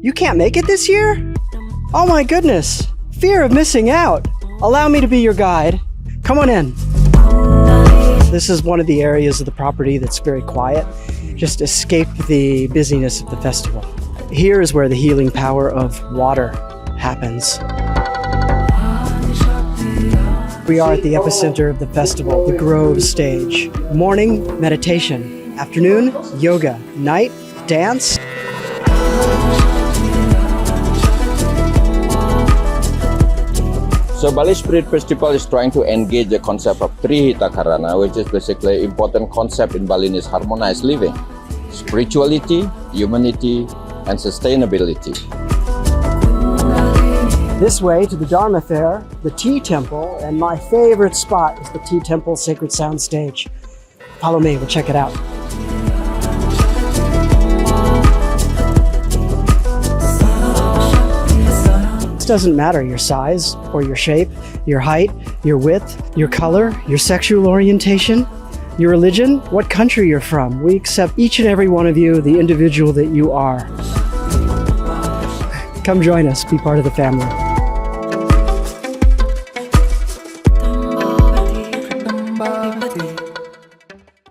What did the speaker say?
You can't make it this year? Oh my goodness. Fear of missing out. Allow me to be your guide. Come on in. This is one of the areas of the property that's very quiet. Just escape the busyness of the festival. Here is where the healing power of water happens. We are at the epicenter of the festival, the Grove stage. Morning, meditation. Afternoon, yoga. Night, dance. So BaliSpirit Festival is trying to engage the concept of Trihita Karana, which is basically an important concept in Balinese harmonized living. Spirituality, humanity, and sustainability. This way to the Dharma Fair, the Tea Temple, and my favorite spot is the Tea Temple Sacred Sound Stage. Follow me, we'll check it out. It doesn't matter your size or your shape, your height, your width, your color, your sexual orientation, your religion, what country you're from. We accept each and every one of you, the individual that you are. Come join us, be part of the family.